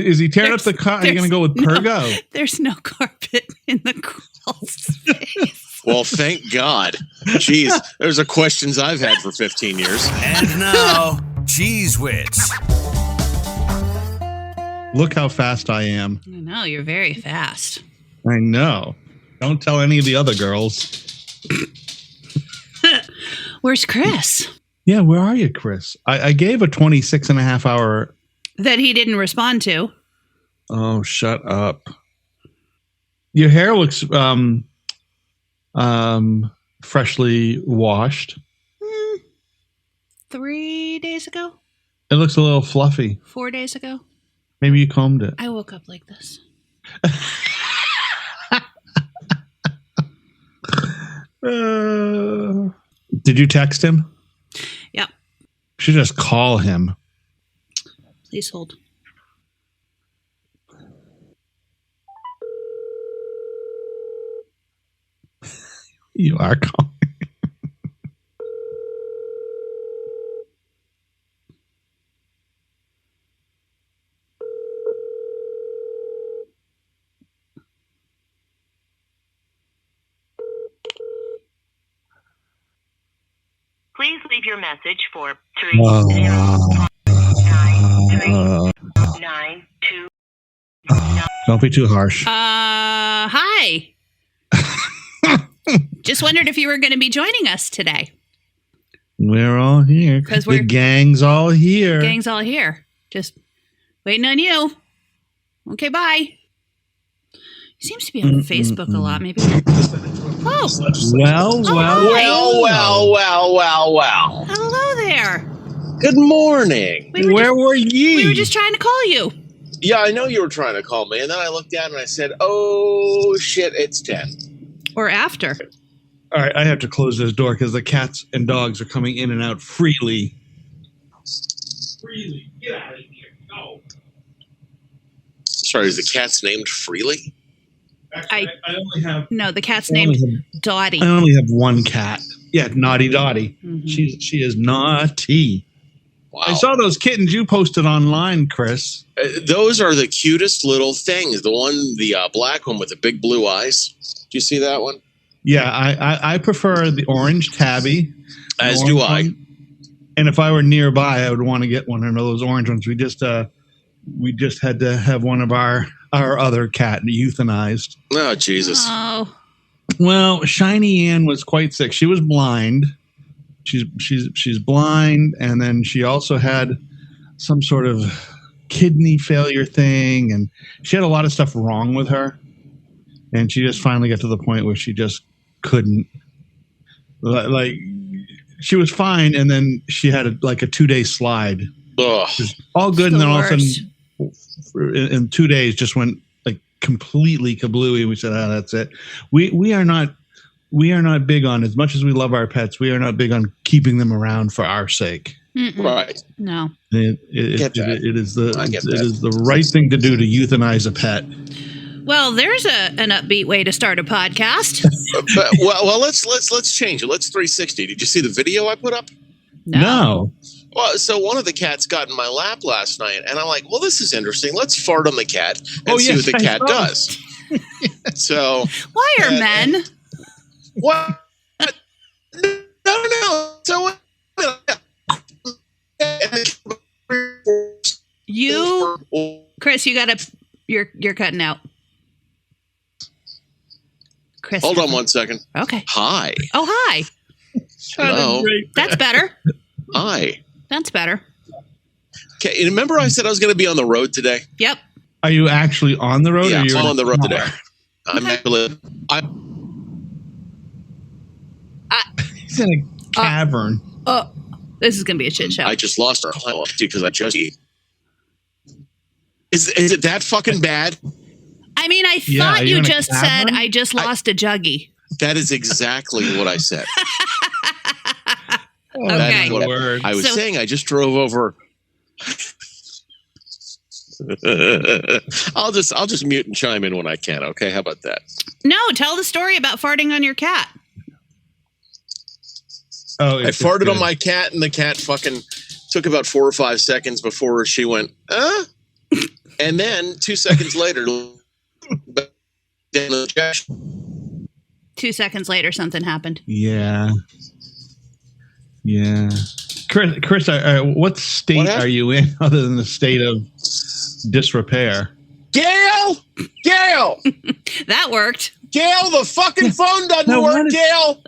Is he tearing up the car? Are you going to go with Pergo? There's no carpet in the crawl space. Well, thank God. Jeez, those are questions I've had for 15 years. And now, Cheese Wits. Look how fast I am. I know, you're very fast. I know. Don't tell any of the other girls. Where's Chris? Yeah, where are you, Chris? I gave a 26 and a half hour. That he didn't respond to. Oh, shut up. Your hair looks freshly washed. 3 days ago? It looks a little fluffy. 4 days ago? Maybe you combed it. I woke up like this. Did you text him? Yep. Should just call him. Please hold. You are calling. Please leave your message for 30932. Don't be too harsh. Hi. Just wondered if you were going to be joining us today. We're all here. The gang's all here. Gang's all here. Just waiting on you. Okay, bye. He seems to be on Facebook a lot, maybe. Oh. Well. Hello there. Good morning. Where were ye? We were just trying to call you. Yeah, I know you were trying to call me. And then I looked down and I said, oh, shit, it's 10. Or after. All right, I have to close this door because the cats and dogs are coming in and out freely. Freely. Get out of here. Go. Sorry, is the cat's named Freely? Actually, I only have... No, the cat's named Dottie. I only have one cat. Yeah, Naughty Dottie. Mm-hmm. She is naughty. Wow. I saw those kittens you posted online, Chris. Those are the cutest little things. The black one with the big blue eyes. Do you see that one? Yeah, I prefer the orange tabby. As do I. And if I were nearby, I would want to get one of those orange ones. We just had to have one of our other cat euthanized. Oh, Jesus. Oh. Well, Shiny Ann was quite sick. She was blind. She's blind, and then she also had some sort of kidney failure thing, and she had a lot of stuff wrong with her. And she just finally got to the point where she just couldn't. Like, she was fine, and then she had a 2-day slide. Ugh. All good, and then all of a worst. sudden, in 2 days, just went like completely kablooey. And we said, "Oh, that's it." We are not big on, as much as we love our pets, we are not big on keeping them around for our sake. Mm-mm. Right. No. It is the right thing to do to euthanize a pet. Well, there's an upbeat way to start a podcast. well, let's change it. Let's 360. Did you see the video I put up? No. Well, so one of the cats got in my lap last night, and I'm like, well, this is interesting. Let's fart on the cat and see what the cat does. So Why are men? What? No. So Chris, you're cutting out. Chris, hold on 1 second. Okay. Hi. Oh, hi. Hello. That's better. Hi. That's better. Okay. Remember I said I was going to be on the road today? Yep. Are you actually on the road? Yeah, or you're I'm on the road today. Okay. He's in a cavern. Oh, this is going to be a shit show. I just lost her because I just eat. Is it that fucking bad? I mean, I thought you just said I just lost a juggie. That is exactly what I said. Okay. I was saying I just drove over. I'll just mute and chime in when I can. Okay, how about that? No, tell the story about farting on your cat. Oh, I farted on my cat, and the cat fucking took about 4 or 5 seconds before she went, And then 2 seconds later, 2 seconds later, something happened. Yeah. Chris, what state are you in other than the state of disrepair? Gail! That worked. Gail, the fucking phone doesn't work, Gail!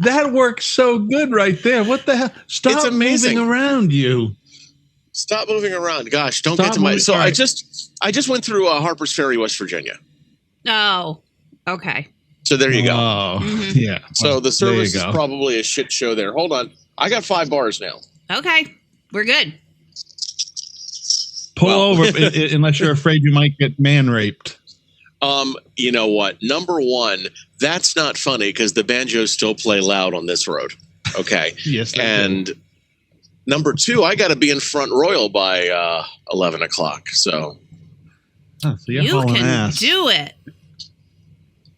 That works so good right there. What the hell? Stop moving around, you. Stop moving around. Gosh, don't get to my... So I just went through Harper's Ferry, West Virginia. Oh, okay. So there you go. Oh, yeah. So the service is probably a shit show there. Hold on. I got 5 bars now. Okay. We're good. Pull over unless you're afraid you might get man raped. You know what? Number one, that's not funny because the banjos still play loud on this road. Okay. Yes. And number two, I got to be in Front Royal by 11 o'clock. So, you're you hauling can ass. do it.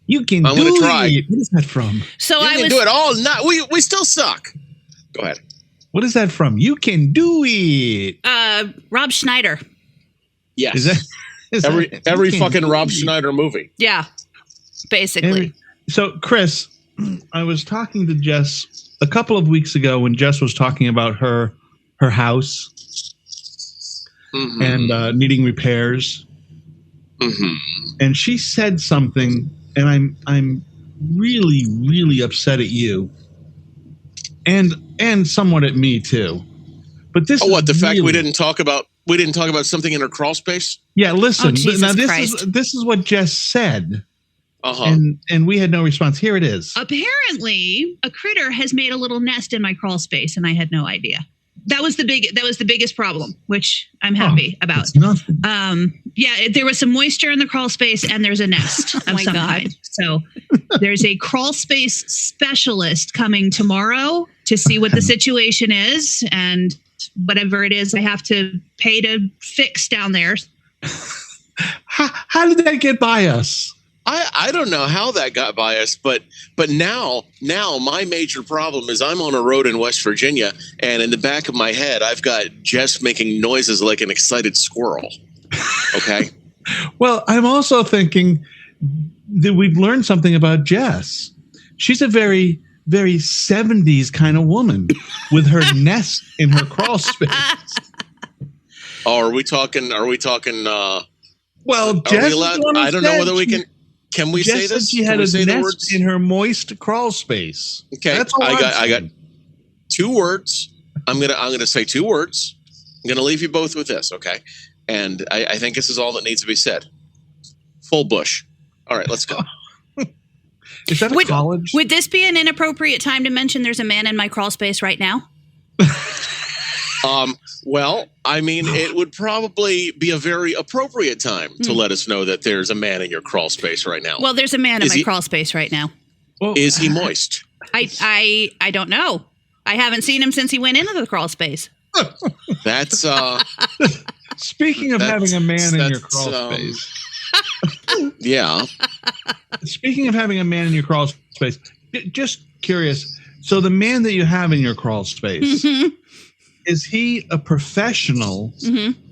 You can I'm do gonna try. it. What is that from? So you can do it all night. We still suck. Go ahead. What is that from? You can do it. Rob Schneider. Yes. Is every fucking Rob Schneider movie. Yeah. Basically. So, Chris, I was talking to Jess a couple of weeks ago when Jess was talking about her house and needing repairs. And she said something, and I'm really, really upset at you, and somewhat at me too. But this fact we didn't talk about something in her crawl space? Yeah, listen. Now Christ. this is what Jess said. And we had no response. Here it is. Apparently, a critter has made a little nest in my crawl space, and I had no idea. That was the biggest problem, which I'm happy about. Yeah, there was some moisture in the crawl space, and there's a nest of some kind. So there's a crawl space specialist coming tomorrow to see what the situation is, and whatever it is, I have to pay to fix down there. How did that get by us? I don't know how that got by us, but now my major problem is I'm on a road in West Virginia, and in the back of my head I've got Jess making noises like an excited squirrel. Okay. Well, I'm also thinking that we've learned something about Jess. She's a very, very 70s kind of woman with her nest in her crawl space. Oh, are we talking? Well, Jess, I don't know whether we can. Can we say this? She had a nest in her moist crawl space. Okay, that's all I got 2 words. I'm gonna say 2 words. I'm gonna leave you both with this, okay? And I think this is all that needs to be said. Full bush. All right, let's go. Is that a college? Would this be an inappropriate time to mention there's a man in my crawl space right now? Well, I mean, it would probably be a very appropriate time to let us know that there's a man in your crawl space right now. Well, there's a man in my crawl space right now. Well, is he moist? I don't know. I haven't seen him since he went into the crawl space. That's speaking of having a man in your crawl space. Yeah. Speaking of having a man in your crawl space, just curious. So the man that you have in your crawl space, is he a professional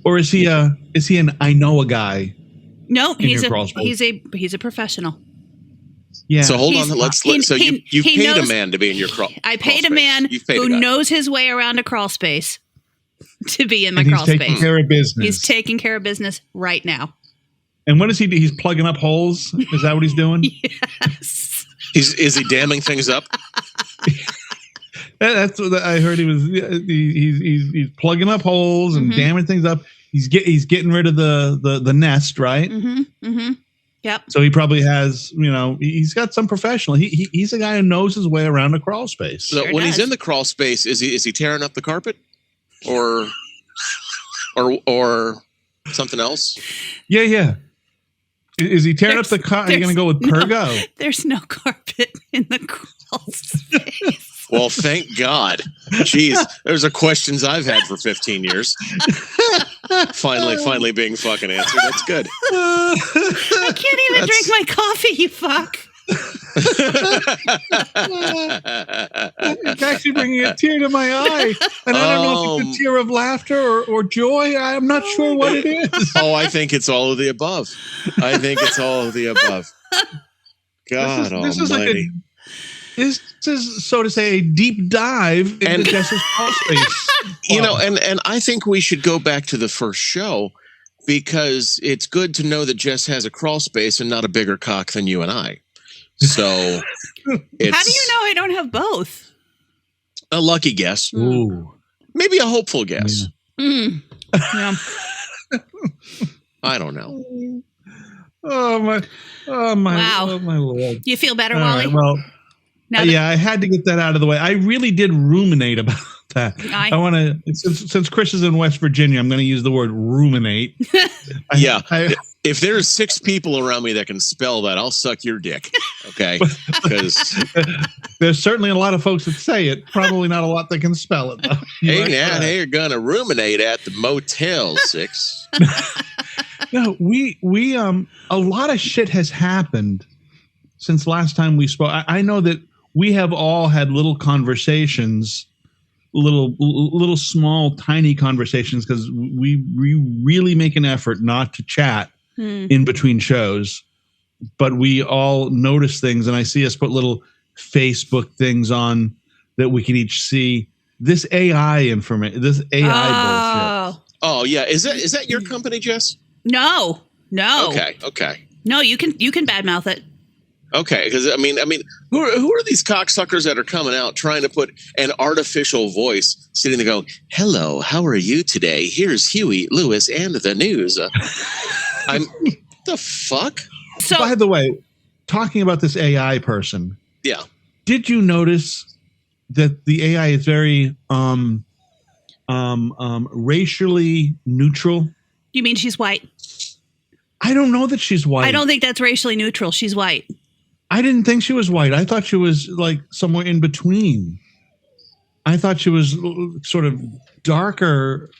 or is he an I know a guy? No, he's a professional. Yeah. So hold on. You paid a man to be in your crawl. I paid a man who knows his way around a crawl space to be in my crawl space. He's taking care of business. He's taking care of business right now. And what does he do? He's plugging up holes. Is that what he's doing? Yes. Is he damming things up? That's what I heard. He's plugging up holes and damming things up. He's getting rid of the nest, right? Yep. So he probably has, he's got some professional. He's a guy who knows his way around a crawl space. So when he's in the crawl space, is he tearing up the carpet, or something else? Yeah. Is he tearing up the carpet? Are you going to go with Pergo? There's no carpet in the crawl space. Well, thank God. Jeez, those are questions I've had for 15 years. Finally being fucking answered. That's good. I can't even drink my coffee, you fuck. It's actually bringing a tear to my eye. And I don't know if it's a tear of laughter or joy. I'm not sure what it is. Oh, I think it's all of the above. I think it's all of the above. God almighty. This is, so to say, a deep dive into Jess's crawl space. You know, and I think we should go back to the first show because it's good to know that Jess has a crawl space and not a bigger cock than you and I. So it's how do you know I don't have both? A lucky guess. Ooh. Maybe a hopeful guess. Yeah. Yeah. I don't know. Oh my Wow. Oh my Lord. You feel better, All Wally? right, well, Now yeah, I had to get that out of the way. I really did ruminate about that. I want to, since Chris is in West Virginia, I'm going to use the word ruminate. If there's 6 people around me that can spell that, I'll suck your dick. Okay, because there's certainly a lot of folks that say it. Probably not a lot that can spell it, though. You're gonna ruminate at the Motel 6. No, we a lot of shit has happened since last time we spoke. I know that we have all had little conversations, little small, tiny conversations, because we really make an effort not to chat in between shows. But we all notice things, and I see us put little Facebook things on that we can each see. This AI information, this AI bullshit. Oh yeah, is that your company, Jess? No. Okay. No, you can badmouth it. Okay, because I mean, who are these cocksuckers that are coming out trying to put an artificial voice sitting there going, "Hello, how are you today? Here's Huey, Lewis, and the news." I'm the fuck. So, by the way, talking about this AI person, yeah, did you notice that the AI is very racially neutral? you mean she's white? I don't know that she's white. I don't think that's racially neutral. She's white. I didn't think she was white. I thought she was like somewhere in between. I thought she was sort of darker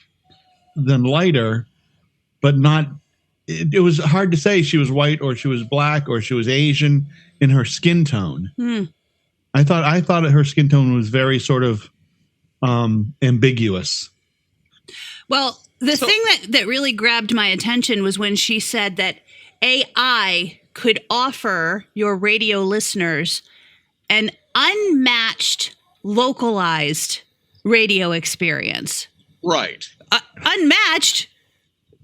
than lighter, but not. It was hard to say she was white or she was black or she was Asian in her skin tone. I thought her skin tone was very sort of ambiguous. Well, the thing that really grabbed my attention was when she said that AI could offer your radio listeners an unmatched, localized radio experience. right. Unmatched?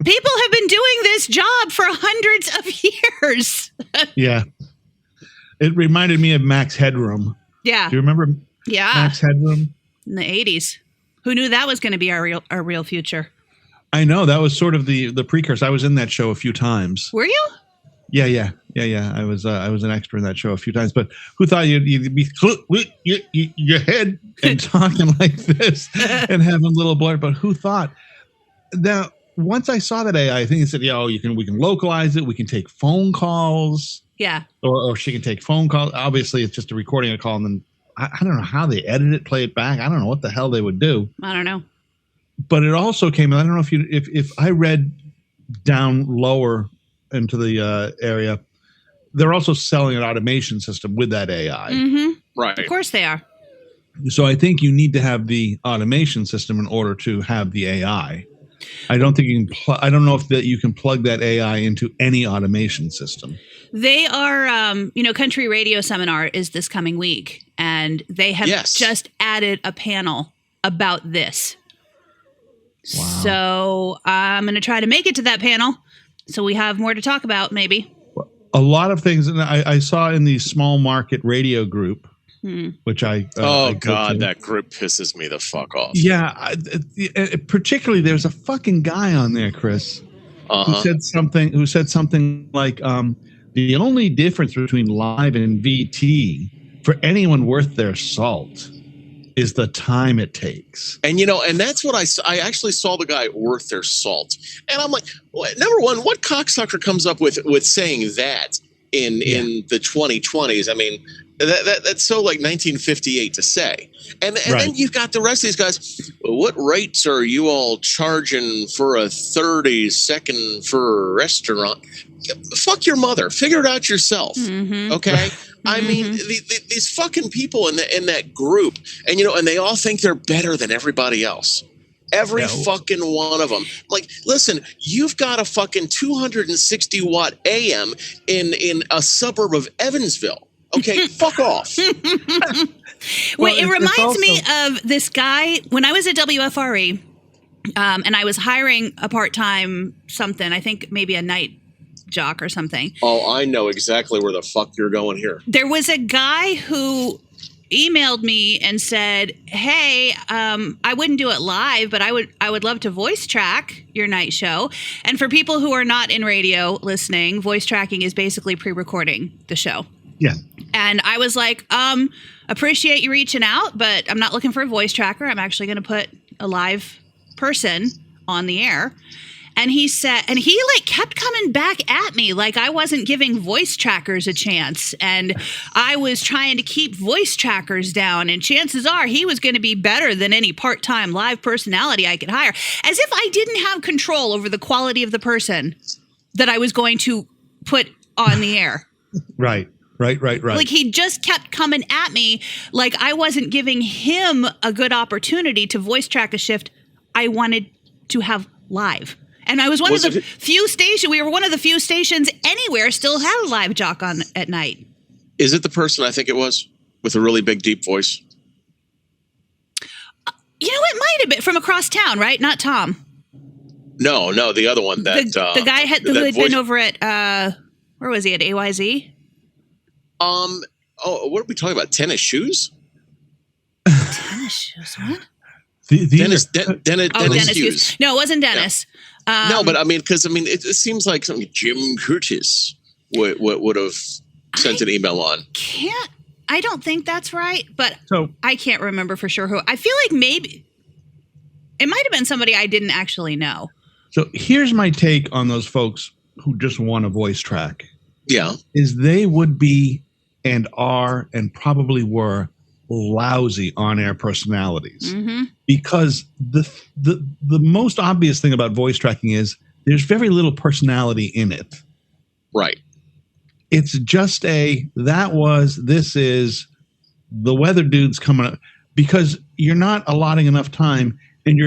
People have been doing this job for hundreds of years. Yeah. It reminded me of Max Headroom. Yeah. Do you remember Max Headroom? In the 80s. Who knew that was going to be our real future? I know. That was sort of the precursor. I was in that show a few times. Were you? Yeah. I was an extra in that show a few times. But who thought you'd be your head and talking like this and having little blurt? But who thought that? Once I saw that AI, I think it said, we can localize it. We can take phone calls. Yeah. Or she can take phone calls. Obviously, it's just a recording of a call, and then I don't know how they edit it, play it back. I don't know what the hell they would do. I don't know. But it also came. I don't know if I read down lower into the area, they're also selling an automation system with that AI. Mm-hmm. Right. Of course they are. So I think you need to have the automation system in order to have the AI. I don't think you can. I don't know if that you can plug that AI into any automation system. They are, Country Radio Seminar is this coming week, and they have just added a panel about this. Wow. So I'm going to try to make it to that panel, so we have more to talk about. Maybe a lot of things, and I saw in the small market radio group. Which I that group pisses me the fuck off. Yeah, particularly there's a fucking guy on there, Chris, who said something like the only difference between live and VT for anyone worth their salt is the time it takes. And and that's what I actually saw the guy worth their salt, and I'm like, number one, what cocksucker comes up with saying that in the 2020s? I mean. That's so like 1958 to say. And then you've got the rest of these guys. What rates are you all charging for a 30-second for a restaurant? Fuck your mother. Figure it out yourself. Mm-hmm. Okay? I mean, these fucking people in that group, and and they all think they're better than everybody else. Every fucking one of them. Like, listen, you've got a fucking 260 watt AM in a suburb of Evansville. Okay, fuck off. Wait, it reminds me of this guy when I was at WFRE, and I was hiring a part-time something. I think maybe a night jock or something. Oh, I know exactly where the fuck you're going here. There was a guy who emailed me and said, "Hey, I wouldn't do it live, but I would love to voice track your night show." And for people who are not in radio listening, voice tracking is basically pre-recording the show. Yeah. And I was like, appreciate you reaching out, but I'm not looking for a voice tracker. I'm actually going to put a live person on the air. And he said, and he like kept coming back at me like I wasn't giving voice trackers a chance. And I was trying to keep voice trackers down. And chances are he was going to be better than any part-time live personality I could hire. As if I didn't have control over the quality of the person that I was going to put on the air. Right. Like he just kept coming at me like I wasn't giving him a good opportunity to voice track a shift I wanted to have live. And I was one of the few stations, we were one of the few stations anywhere still had a live jock on at night. Is it the person I think it was with a really big, deep voice? It might have been from across town, right? Not Tom. No, the other one. That the guy who had been over at, where was he, at AYZ? What are we talking about? Tennis shoes? Tennis shoes, what? Dennis Hughes. No, it wasn't Dennis. Yeah. No, but it seems like something Jim Curtis would have sent an email on. I don't think that's right, but I can't remember for sure who. I feel like maybe it might have been somebody I didn't actually know. So here's my take on those folks who just want a voice track. Yeah. Is they would be and are and probably were lousy on-air personalities, because the most obvious thing about voice tracking is there's very little personality in it. Right. It's just this is the weather dude's coming up, because you're not allotting enough time, and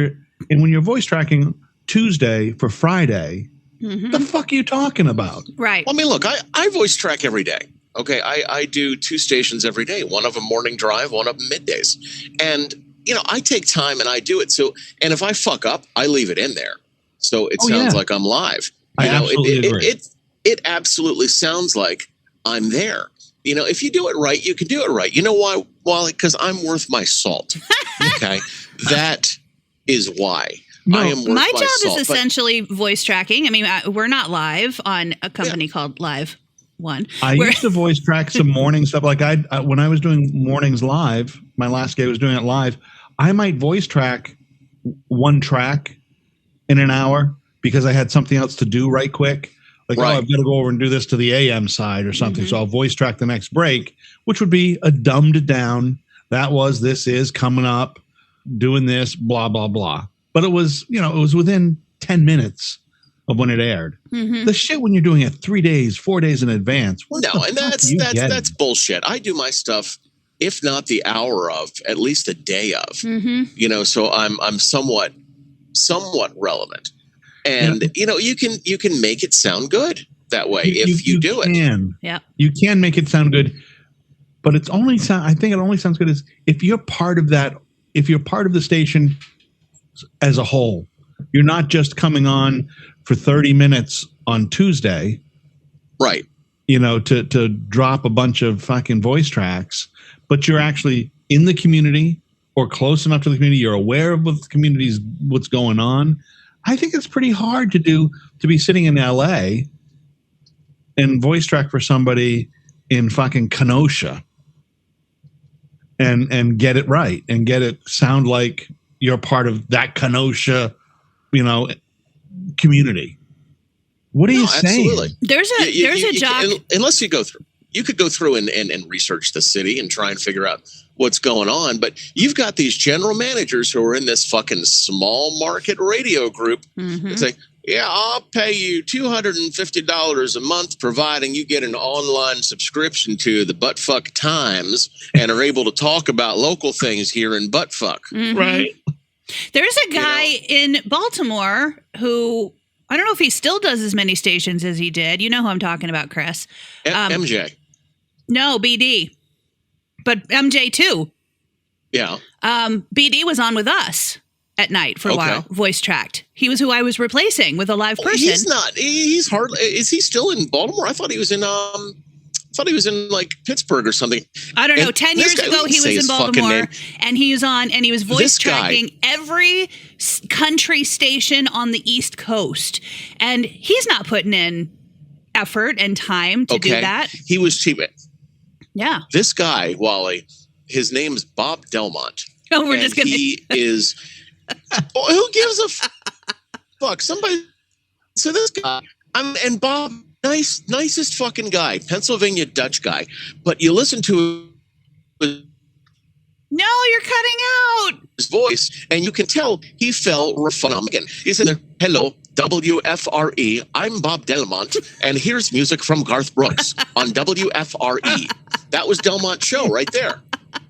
when you're voice tracking Tuesday for Friday, the fuck are you talking about? Right. Well, I mean, look, I voice track every day. Okay, I do 2 stations every day. One of them morning drive, one of them middays. And, I take time and I do it. So, and if I fuck up, I leave it in there. So it sounds like I'm live. I absolutely agree. It absolutely sounds like I'm there. If you do it right, you can do it right. You know why? Well, because I'm worth my salt. Okay, that is why. No, I am worth my job salt, is essentially voice tracking. I mean, we're not live on a company called Live One. I used to voice track some morning stuff. Like when I was doing mornings live, my last gig I was doing it live, I might voice track one track in an hour because I had something else to do right quick. Like, I've got to go over and do this to the AM side or something. So I'll voice track the next break, which would be a dumbed down, this is coming up, doing this, blah, blah, blah. But it was, it was within 10 minutes of when it aired. The shit when you're doing it 3 days, 4 days in advance. And that's bullshit. I do my stuff, if not the hour of, at least the day of. So I'm somewhat relevant. And you can make it sound good that way if you do it. Yeah. You can make it sound good, but I think it only sounds good if you're part of that, if you're part of the station as a whole. You're not just coming on for 30 minutes on Tuesday, right? To drop a bunch of fucking voice tracks, but you're actually in the community or close enough to the community. You're aware of what's going on. I think it's pretty hard to be sitting in LA and voice track for somebody in fucking Kenosha and get it right and get it sound like you're part of that Kenosha, community. What are you saying? Absolutely. There's a job. Unless you could go through and research the city and try and figure out what's going on. But you've got these general managers who are in this fucking small market radio group and say, Yeah, I'll pay you $250 a month, providing you get an online subscription to the Buttfuck Times and are able to talk about local things here in Buttfuck. Mhm. Right. There's a guy in Baltimore who, I don't know if he still does as many stations as he did. You know who I'm talking about, Chris. MJ. No, BD. But MJ too. Yeah. BD was on with us at night for a Okay. while, voice tracked. He was who I was replacing with a live person. He's not. He's hardly. Is he still in Baltimore? I thought he was in. Like Pittsburgh or something. I don't know. And 10 this years guy, ago, we he can say was in his fucking Baltimore, name. and he was on, and he was voice This guy- tracking every country station on the East Coast. And he's not putting in effort and time to do that. He was cheap. Yeah. This guy, Wally, his name's Bob Delmont. Oh, we're and just gonna. He is. Who gives a fuck? Somebody. So this guy, and Bob, nicest fucking guy, Pennsylvania Dutch guy. But you listen to No, you're cutting out. his voice, and you can tell he fell phenomenal. He said, "Hello, WFRE. I'm Bob Delmont, and here's music from Garth Brooks on WFRE." That was Delmont's show right there.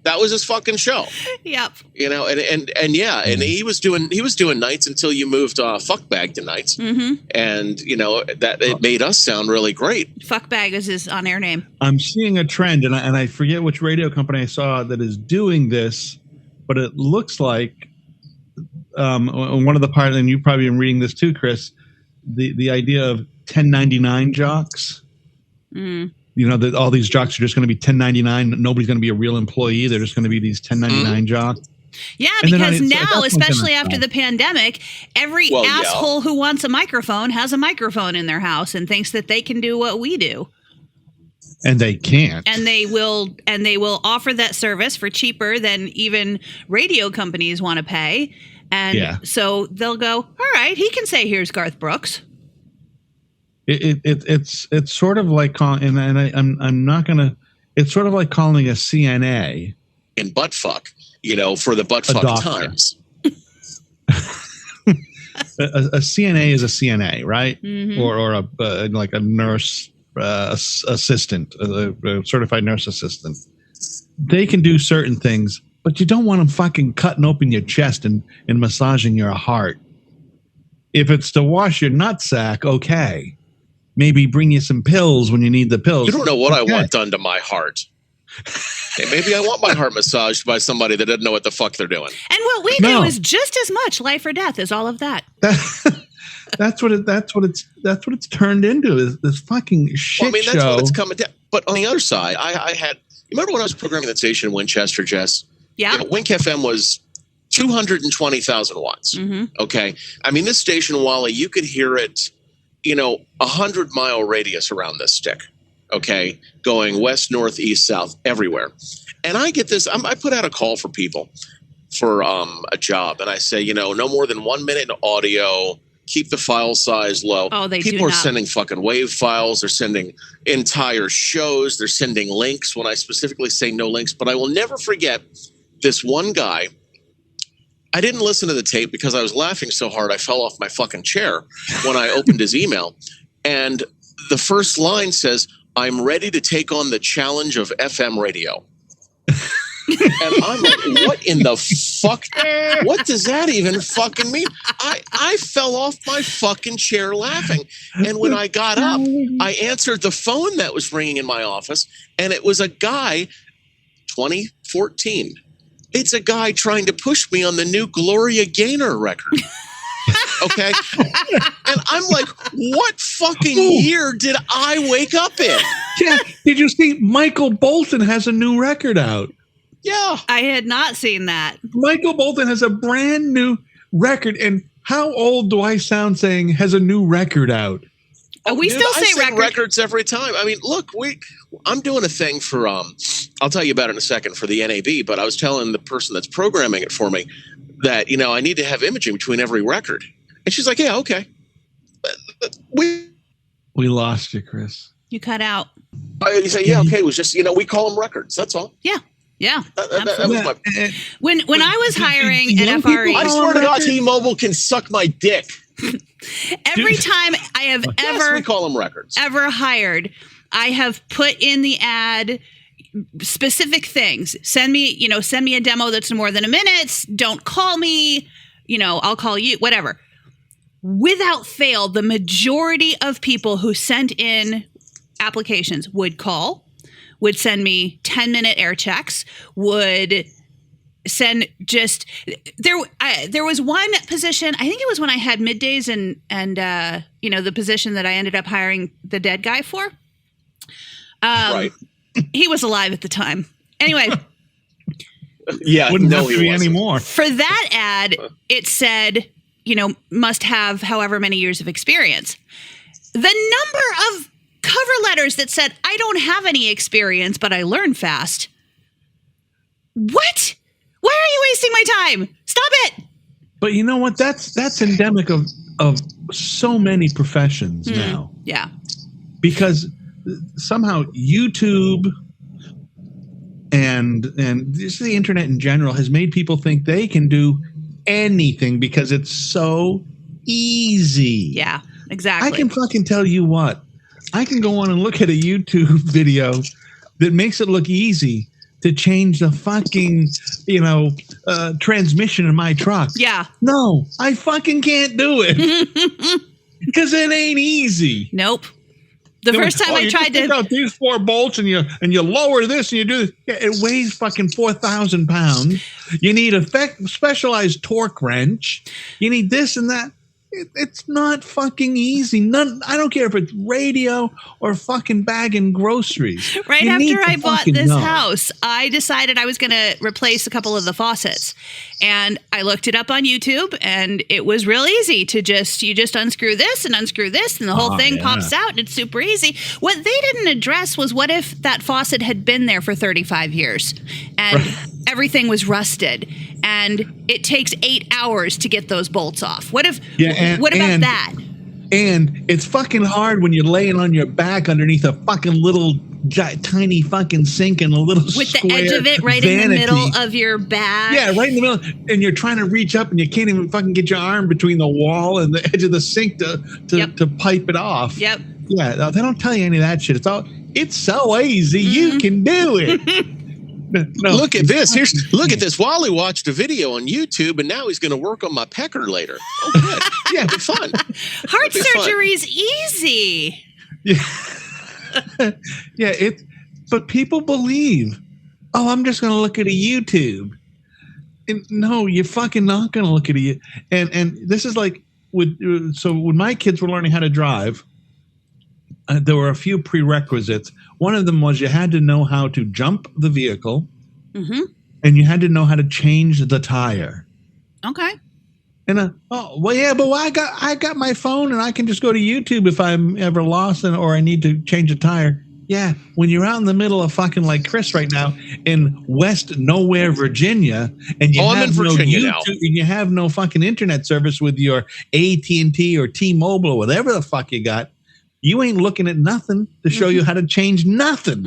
That was his fucking show. Yep. You know, and yeah, and he was doing nights until you moved fuckbag to nights, Mm-hmm. and you know that it made us sound really great. Fuckbag is his on-air name. I'm seeing a trend, and I forget which radio company I saw that is doing this, but it looks like one of the parts, and you've probably been reading this too, Chris, the idea of 1099 jocks. Mm. You know, that all these jocks are just going to be 1099. Nobody's going to be a real employee. They're just going to be these 1099 jocks. Yeah, And then because at now, that point, especially then after the pandemic, every Well, yeah. asshole who wants a microphone has a microphone in their house and thinks that they can do what we do. And they can't. And they will offer that service for cheaper than even radio companies want to pay. And so they'll go, all right, he can say, here's Garth Brooks. It's sort of like calling, and I'm not gonna. It's sort of like calling a CNA In Buttfuck, you know, for the Buttfuck doctor. Times. a CNA is a CNA, right? Mhm. Or like a nurse assistant, a certified nurse assistant. They can do certain things, but you don't want them fucking cutting open your chest and massaging your heart. If it's to wash your nutsack, okay. Maybe bring you some pills when you need the pills. You don't know what I Okay. want done to my heart. Hey, maybe I want my heart massaged by somebody that doesn't know what the fuck they're doing. And what we do is just as much life or death as all of that. That's what it's turned into, is this fucking shit Well, I mean, that's show. what it's coming down. But on the other side, I had. You remember when I was programming that station in Winchester, Jess? Yeah. You know, Wink FM was 220,000 watts. Mm-hmm. Okay. I mean, this station, Wally, you could hear it, 100-mile radius around this stick. Okay. Going west, north, east, south, everywhere. And I get this. I put out a call for people for a job. And I say, no more than 1 minute in audio. Keep the file size low. Oh, People are sending fucking WAV files. They're sending entire shows. They're sending links when I specifically say no links. But I will never forget this one guy. I didn't listen to the tape because I was laughing so hard I fell off my fucking chair when I opened his email. And the first line says, "I'm ready to take on the challenge of FM radio." And I'm like, what in the fuck? What does that even fucking mean? I fell off my fucking chair laughing. And when I got up, I answered the phone that was ringing in my office, and it was a guy, 2014. It's a guy trying to push me on the new Gloria Gaynor record. Okay? And I'm like, what fucking year did I wake up in? Yeah. Did you see Michael Bolton has a new record out? Yeah. I had not seen that. Michael Bolton has a brand new record. And how old do I sound saying has a new record out? We Dude, still I say sing records every time. I mean, look, I'm doing a thing for I'll tell you about it in a second, for the NAB, but I was telling the person that's programming it for me that, I need to have imaging between every record. And she's like, yeah, okay. We lost you, Chris. You cut out. You say, yeah, okay. It was just, we call them records. That's all. Yeah. Yeah. That was my. When I was hiring at FRE, I swear to God, T-Mobile can suck my dick. Every time I have Yes, we call them records. ever hired, I have put in the ad specific things. Send me a demo that's more than a minute. Don't call me. I'll call you, whatever. Without fail, the majority of people who sent in applications would call, would send me 10-minute air checks, would send just there was one position, I think it was when I had middays and the position that I ended up hiring the dead guy for. Right. He was alive at the time. Anyway. Yeah, wouldn't have to be anymore. For that ad, it said, must have however many years of experience. The number of cover letters that said, I don't have any experience, but I learn fast. What? Why are you wasting my time? Stop it. But you know what? That's endemic of so many professions now. Yeah. Because somehow YouTube and just the internet in general has made people think they can do anything because it's so easy. Yeah, exactly. I can fucking tell you what. I can go on and look at a YouTube video that makes it look easy to change the fucking, transmission in my truck. Yeah. No, I fucking can't do it because it ain't easy. Nope. The first time I tried to take out these 4 bolts and you lower this and you do this. Yeah, it weighs fucking 4,000 pounds. You need a specialized torque wrench. You need this and that. It's not fucking easy. I don't care if it's radio or fucking bagging groceries. Right after I bought this house, I decided I was going to replace a couple of the faucets. And I looked it up on YouTube, and it was real easy to you just unscrew this, and the whole thing pops out, and it's super easy. What they didn't address was what if that faucet had been there for 35 years and everything was rusted, and it takes 8 hours to get those bolts off. What about that? And it's fucking hard when you're laying on your back underneath a fucking little tiny fucking sink and a little with square the edge of it right vanity. in the middle of your back. Yeah, right in the middle. And you're trying to reach up and you can't even fucking get your arm between the wall and the edge of the sink to pipe it off. Yep. Yeah, they don't tell you any of that shit. It's so easy. You can do it. No, look at this. Look at this. Wally watched a video on YouTube, and now he's going to work on my pecker later. Oh, good. Yeah, it'd be fun. Heart surgery's easy. Yeah, yeah. But people believe. Oh, I'm just going to look at a YouTube. And no, you're fucking not going to look at a. And this is like when my kids were learning how to drive. There were a few prerequisites. One of them was you had to know how to jump the vehicle, and you had to know how to change the tire. Okay. And I got my phone, and I can just go to YouTube if I'm ever lost or I need to change a tire. Yeah, when you're out in the middle of fucking like Chris right now in West Nowhere, Virginia, and you have no YouTube, and you have no fucking internet service with your AT&T or T-Mobile or whatever the fuck you got. You ain't looking at nothing to show you how to change nothing.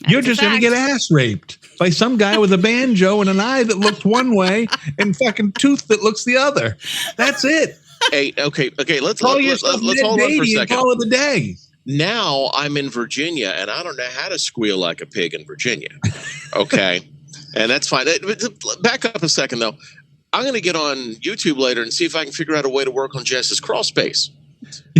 You're just going to get ass raped by some guy with a banjo and an eye that looks one way and fucking tooth that looks the other. That's it. Hey, okay. Let's hold on for a second. Call it a day. Now I'm in Virginia, and I don't know how to squeal like a pig in Virginia. Okay, and that's fine. Back up a second, though. I'm going to get on YouTube later and see if I can figure out a way to work on Jess's crawlspace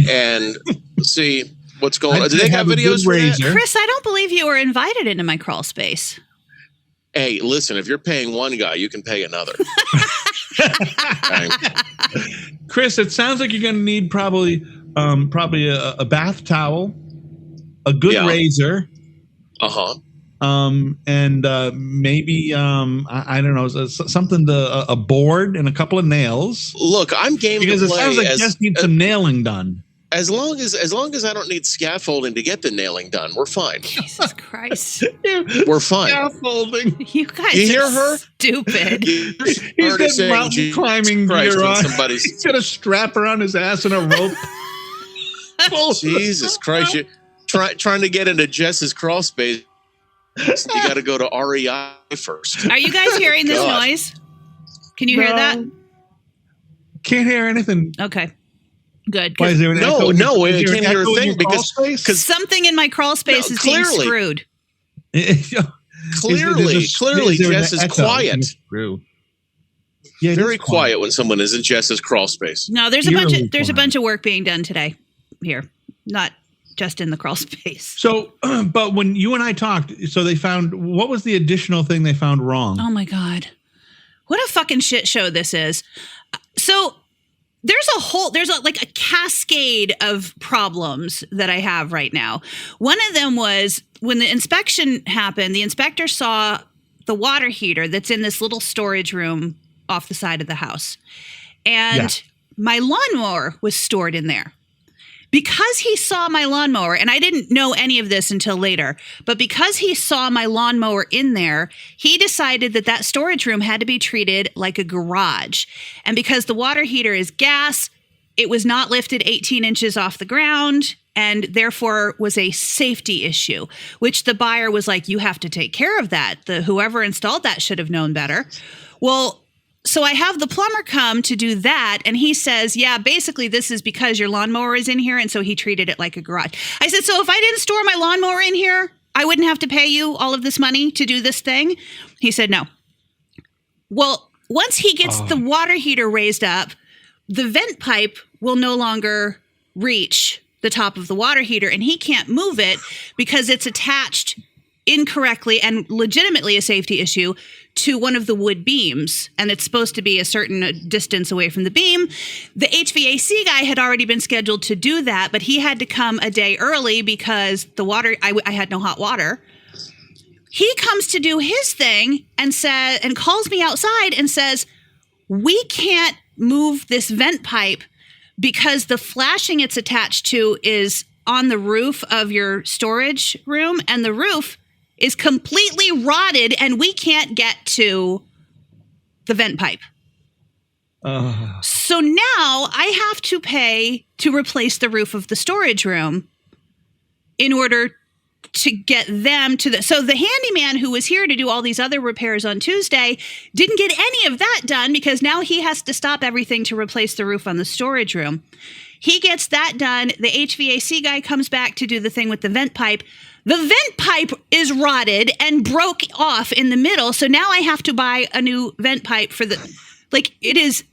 and see what's going on. Do they have videos for that? Chris, I don't believe you were invited into my crawl space. Hey, listen, if you're paying one guy, you can pay another. Okay. Chris, it sounds like you're going to need probably a bath towel, a good razor. And maybe I don't know, something a board and a couple of nails. Look, I'm game because to play. It sounds like just need some nailing done. As long as I don't need scaffolding to get the nailing done, we're fine. Jesus Christ, we're fine. Scaffolding. You guys hear are her? Stupid. He's got mountain climbing gear on. He's got a strap around his ass and a rope. Jesus Christ! You trying to get into Jess's crawl space. You got to go to REI first. Are you guys hearing this noise? Can you hear that? Can't hear anything. Okay. Good. Why is there an echo? No, Is I there can't an hear a echo in thing your crawl because space? Something in my crawl space No, is being clearly. screwed. clearly Jess is quiet. Yeah, Very quiet when someone is in Jess's crawl space. No, there's Eerily a quiet. bunch of work being done today here, not just in the crawl space. So, but when you and I talked, so they found, what was the additional thing they found wrong? Oh my God. What a fucking shit show this is. So there's like a cascade of problems that I have right now. One of them was when the inspection happened, the inspector saw the water heater that's in this little storage room off the side of the house. And my lawnmower was stored in there. Because he saw my lawnmower, and I didn't know any of this until later, but because he saw my lawnmower in there, he decided that storage room had to be treated like a garage. And because the water heater is gas, it was not lifted 18 inches off the ground and therefore was a safety issue, which the buyer was like, you have to take care of that. Whoever installed that should have known better. Well, so I have the plumber come to do that, and he says, yeah, basically this is because your lawnmower is in here, and so he treated it like a garage. I said, so if I didn't store my lawnmower in here, I wouldn't have to pay you all of this money to do this thing? He said, no. Well, once he gets the water heater raised up, the vent pipe will no longer reach the top of the water heater, and he can't move it because it's attached incorrectly and legitimately a safety issue to one of the wood beams, and it's supposed to be a certain distance away from the beam. The HVAC guy had already been scheduled to do that, but he had to come a day early because the water, I had no hot water. He comes to do his thing and calls me outside and says, we can't move this vent pipe because the flashing it's attached to is on the roof of your storage room, and the roof is completely rotted and we can't get to the vent pipe. So now I have to pay to replace the roof of the storage room in order to get them to so the handyman who was here to do all these other repairs on Tuesday didn't get any of that done because now he has to stop everything to replace the roof on the storage room. He gets that done. The HVAC guy comes back to do the thing with the vent pipe. The vent pipe is rotted and broke off in the middle. So now I have to buy a new vent pipe for it is,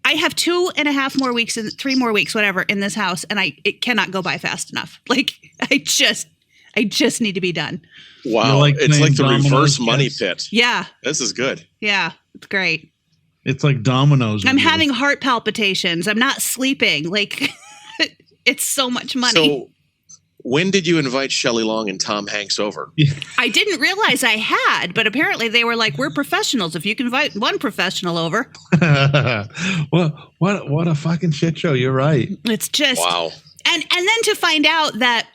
I have 2.5 more weeks and 3 more weeks, whatever, in this house. And it cannot go by fast enough. I just need to be done. Wow. It's like the reverse money pit. Yeah. This is good. Yeah. It's great. It's like dominoes. I'm having heart palpitations. I'm not sleeping. It's so much money. So when did you invite Shelley Long and Tom Hanks over? I didn't realize I had, but apparently they were like, we're professionals. If you can invite one professional over. Well, what a fucking shit show. You're right. It's just, wow. And then to find out that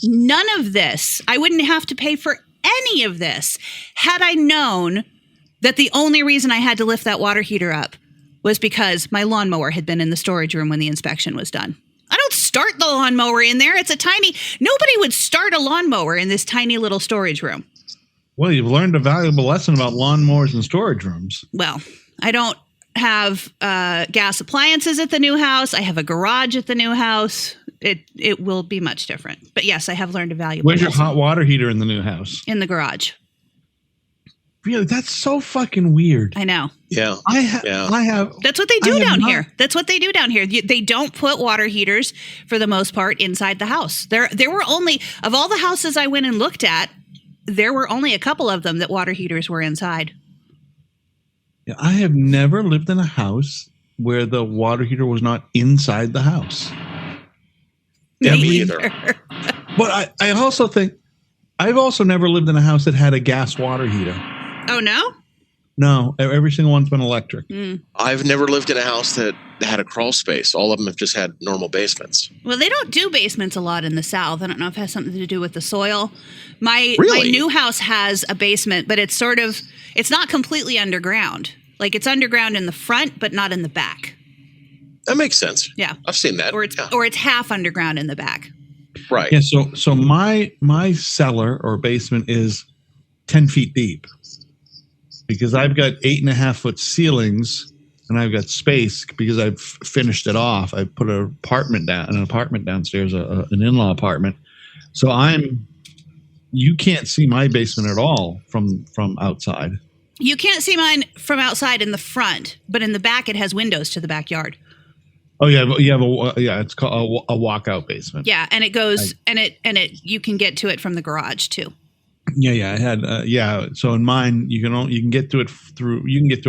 none of this, I wouldn't have to pay for any of this had I known that the only reason I had to lift that water heater up was because my lawnmower had been in the storage room when the inspection was done. I don't start the lawnmower in there. Nobody would start a lawnmower in this tiny little storage room. Well, you've learned a valuable lesson about lawnmowers and storage rooms. Well, I don't have gas appliances at the new house. I have a garage at the new house. It will be much different. But yes, I have learned a valuable lesson. Where's your hot water heater in the new house? In the garage. Really? That's so fucking weird. I know. Yeah. I have. That's what they do down here. That's what they do down here. They don't put water heaters, for the most part, inside the house. There were only, of all the houses I went and looked at, there were only a couple of them that water heaters were inside. Yeah, I have never lived in a house where the water heater was not inside the house. Me either. But I also think I've also never lived in a house that had a gas water heater. Oh, no? No, every single one's been electric. I've never lived in a house that had a crawl space. All of them have just had normal basements. Well, they don't do basements a lot in the South. I don't know if it has something to do with the soil. My new house has a basement, but it's not completely underground. Like it's underground in the front, but not in the back. That makes sense. Yeah. I've seen that. Or it's half underground in the back. Right. Yeah, so my cellar or basement is 10 feet deep because I've got 8.5 foot ceilings and I've got space because I've finished it off. I put an apartment downstairs, an in-law apartment. So you can't see my basement at all from outside. You can't see mine from outside in the front, but in the back it has windows to the backyard. Oh yeah, it's called a walkout basement. Yeah, and it goes you can get to it from the garage too. Yeah, I had so in mine you can get to it through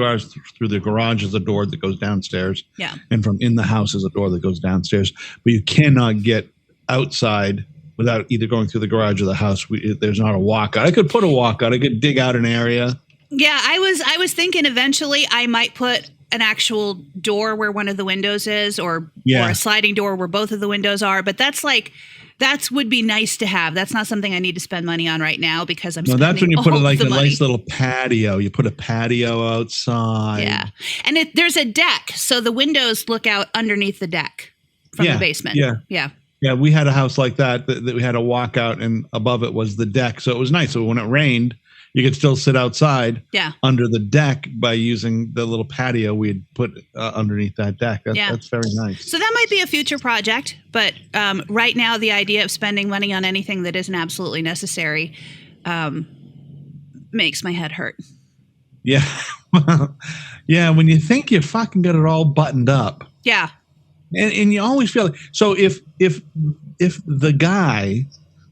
ours through the garage is a door that goes downstairs. Yeah. And from in the house is a door that goes downstairs, but you cannot get outside without either going through the garage or the house. There's not a walkout. I could put a walkout. I could dig out an area. Yeah, I was thinking eventually I might put an actual door where one of the windows is, or a sliding door where both of the windows are. But that would be nice to have. That's not something I need to spend money on right now because I'm. No, that's when you put a nice little patio. You put a patio outside. Yeah, and there's a deck, so the windows look out underneath the deck from the basement. Yeah. Yeah, we had a house like that we had a walkout, and above it was the deck. So it was nice. So when it rained, you could still sit outside under the deck by using the little patio we had put underneath that deck. That's very nice. So that might be a future project. But right now, the idea of spending money on anything that isn't absolutely necessary makes my head hurt. Yeah. Yeah, when you think you fucking got it all buttoned up. Yeah. And you always feel like, so if the guy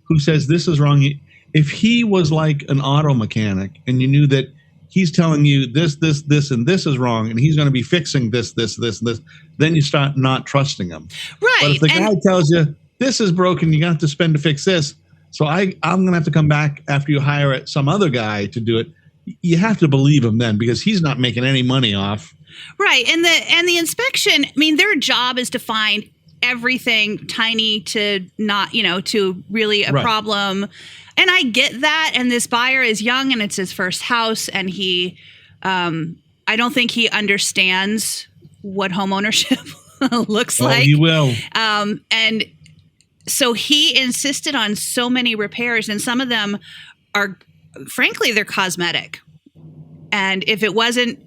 who says this is wrong, if he was like an auto mechanic and you knew that he's telling you this, and this is wrong, and he's going to be fixing this, and this, then you start not trusting him. Right. But if the guy tells you this is broken, you're going to have to spend to fix this, so I'm going to have to come back after you hire some other guy to do it, you have to believe him then because he's not making any money off. Right. And the inspection, I mean, their job is to find everything tiny to not, to really a problem. And I get that. And this buyer is young and it's his first house. And he, I don't think he understands what homeownership looks like. He will. And so he insisted on so many repairs, and some of them are, frankly, they're cosmetic. And if it wasn't,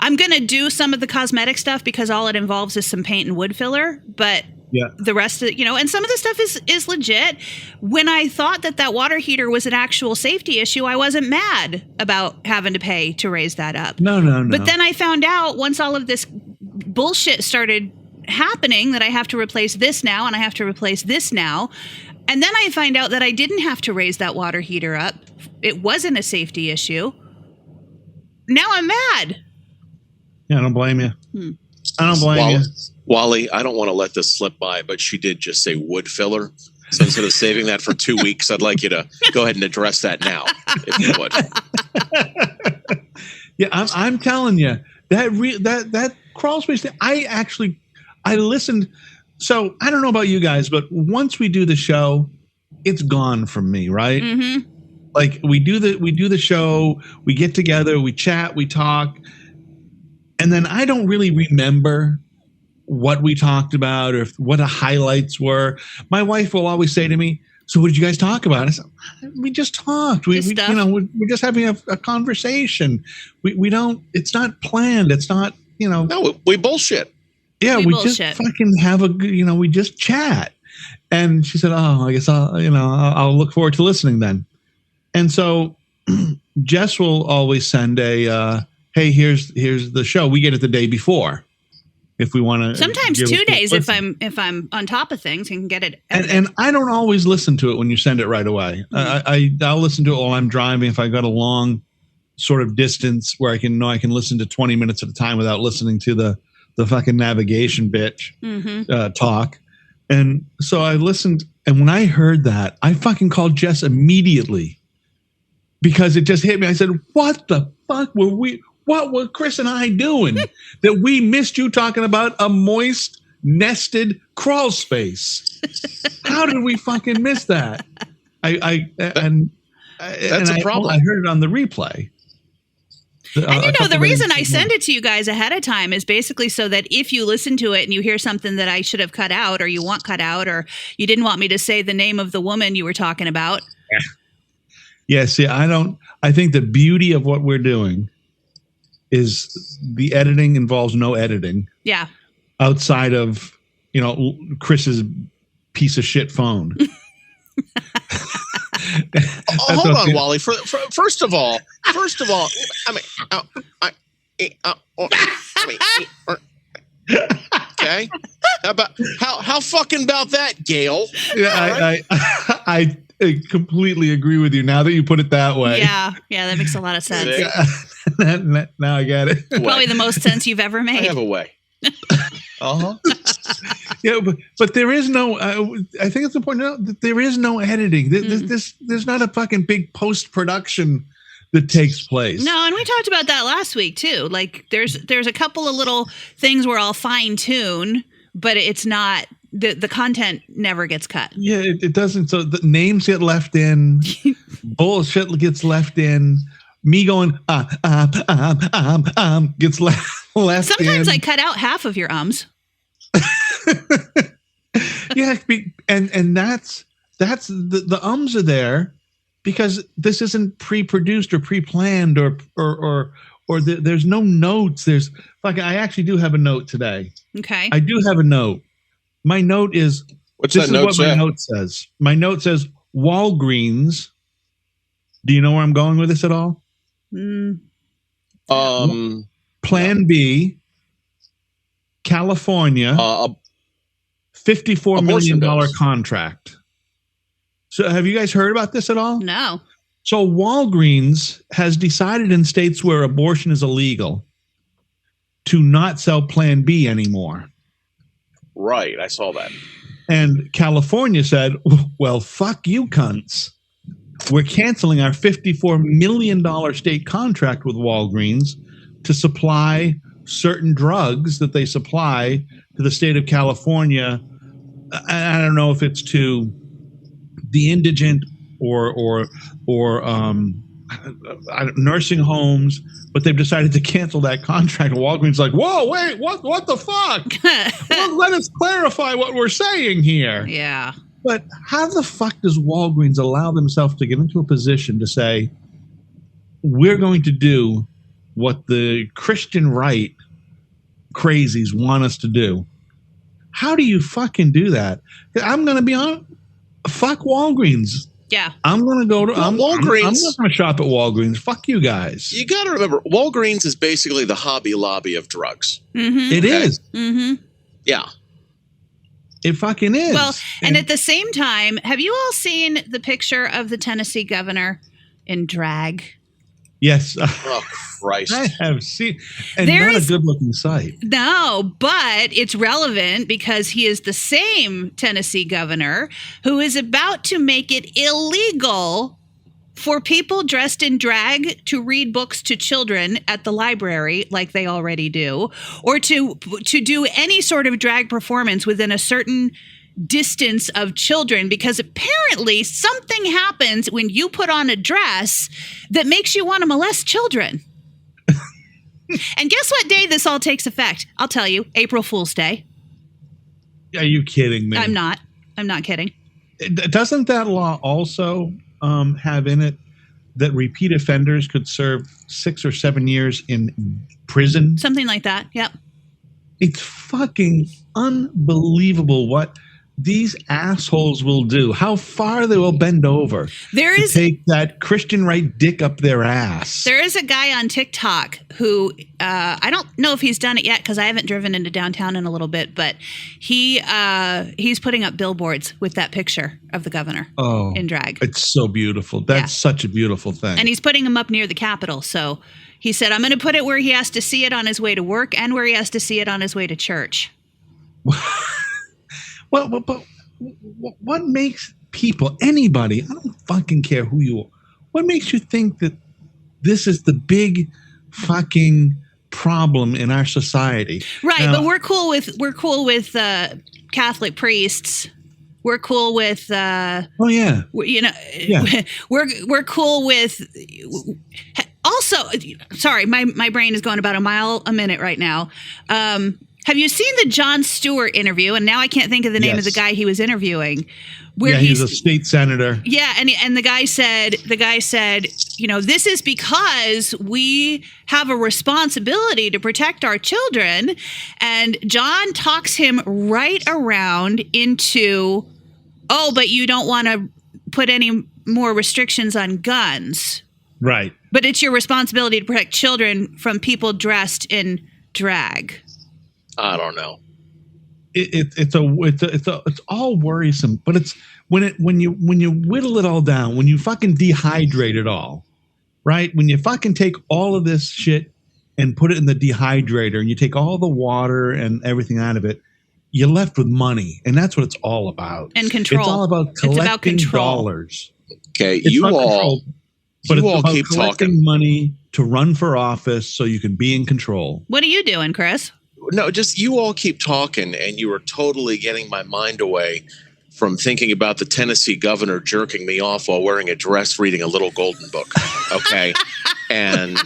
I'm going to do some of the cosmetic stuff because all it involves is some paint and wood filler, but the rest of and some of the stuff is legit. When I thought that water heater was an actual safety issue, I wasn't mad about having to pay to raise that up. No. But then I found out once all of this bullshit started happening that I have to replace this now and I have to replace this now. And then I find out that I didn't have to raise that water heater up. It wasn't a safety issue. Now I'm mad. Yeah, I don't blame you. I don't blame you. Wally, I don't want to let this slip by, but she did just say wood filler. So instead of saving that for 2 weeks, I'd like you to go ahead and address that now, if you would. Yeah, I'm telling you that crawl space thing. I listened. So I don't know about you guys, but once we do the show, it's gone from me, right? Mm-hmm. Like we do the show, we get together, we chat, we talk, and then I don't really remember what we talked about or what the highlights were. My wife will always say to me, "So what did you guys talk about?" I said, "We just talked. We're just having a conversation. We don't. It's not planned. It's not. No, we bullshit. Yeah, we just fucking have we just chat." And she said, "Oh, I guess I'll look forward to listening then." And so Jess will always send a, hey, here's the show. We get it the day before if we want to. Sometimes 2 days if I'm on top of things and can get it. And I don't always listen to it when you send it right away. Mm-hmm. I'll listen to it while I'm driving. If I got a long sort of distance where I can listen to 20 minutes at a time without listening to the fucking navigation bitch talk. And so I listened. And when I heard that, I fucking called Jess immediately. Because it just hit me. I said, what the fuck what were Chris and I doing that we missed you talking about a moist, nested crawl space? How did we fucking miss that? That's a problem. I heard it on the replay. And the reason I send it to you guys ahead of time is basically so that if you listen to it and you hear something that I should have cut out or you want cut out or you didn't want me to say the name of the woman you were talking about. Yeah. Yeah, see, I think the beauty of what we're doing is the editing involves no editing. Yeah. Outside of, Chris's piece of shit phone. Hold on, Wally. First of all, okay. How fucking about that, Gail? Yeah, I completely agree with you. Now that you put it that way. Yeah, that makes a lot of sense. Now I get it. Probably the most sense you've ever made. I have a way. Yeah, but there is no. I think it's important to know that there is no editing. There's not a fucking big post production that takes place. No, and we talked about that last week too. Like, there's a couple of little things where I'll fine tune, but it's not. The content never gets cut. Yeah, it doesn't. So the names get left in, bullshit gets left in. Me going gets left. Sometimes in. I cut out half of your ums. Yeah, and that's the ums are there because this isn't pre-produced or pre-planned or there's no notes. There's like I actually do have a note today. Okay, I do have a note. My note is What's this that note is what my note says. My note says Walgreens. Do you know where I'm going with this at all? Plan B, California, $54 million contract. So have you guys heard about this at all? No. So Walgreens has decided in states where abortion is illegal to not sell Plan B anymore. Right, I saw that. And California said, well, fuck you cunts. We're canceling our $54 million state contract with Walgreens to supply certain drugs that they supply to the state of California. I don't know if it's to the indigent or nursing homes, but they've decided to cancel that contract. And Walgreens is like, whoa, wait, what the fuck? Well, let us clarify what we're saying here. Yeah. But how the fuck does Walgreens allow themselves to get into a position to say, we're going to do what the Christian right crazies want us to do? How do you fucking do that? I'm going to be honest. Fuck Walgreens. Yeah. I'm going to go to Walgreens. I'm not going to shop at Walgreens. Fuck you guys. You got to remember, Walgreens is basically the Hobby Lobby of drugs. Mm-hmm. It is. Mm-hmm. Yeah. It fucking is. Well, and at the same time, have you all seen the picture of the Tennessee governor in drag? Yes. Oh, Christ. I have seen. And not a good-looking sight. No, but it's relevant because he is the same Tennessee governor who is about to make it illegal for people dressed in drag to read books to children at the library like they already do, or to do any sort of drag performance within a certain distance of children, because apparently something happens when you put on a dress that makes you want to molest children. And guess what day this all takes effect? I'll tell you, April Fool's Day. Are you kidding me? I'm not kidding. Doesn't that law also have in it that repeat offenders could serve 6 or 7 years in prison? Something like that. Yep. It's fucking unbelievable what these assholes will do, how far they will bend over to take that Christian right dick up their ass. There is a guy on TikTok who, I don't know if he's done it yet because I haven't driven into downtown in a little bit, but he's putting up billboards with that picture of the governor in drag. It's so beautiful. That's such a beautiful thing. And he's putting them up near the Capitol. So he said, I'm going to put it where he has to see it on his way to work and where he has to see it on his way to church. Well, but what makes people, anybody, I don't fucking care who you are, what makes you think that this is the big fucking problem in our society? Right, now, but we're cool with Catholic priests. We're cool with we're cool with. Also, sorry, my brain is going about a mile a minute right now. Have you seen the Jon Stewart interview? And now I can't think of the name of the guy he was interviewing. Where he's a state senator. Yeah, and the guy said, this is because we have a responsibility to protect our children. And John talks him right around into, but you don't want to put any more restrictions on guns. Right. But it's your responsibility to protect children from people dressed in drag. I don't know. It's all worrisome, but it's when you whittle it all down, when you fucking dehydrate it all, right? When you fucking take all of this shit and put it in the dehydrator, and you take all the water and everything out of it, you're left with money, and that's what it's all about. And control. It's all about collecting dollars. Okay, It's you about all, control, but it's about keep collecting talking. money to run for office so you can be in control. What are you doing, Chris? No, just you all keep talking, and you are totally getting my mind away from thinking about the Tennessee governor jerking me off while wearing a dress reading a little golden book. Okay. And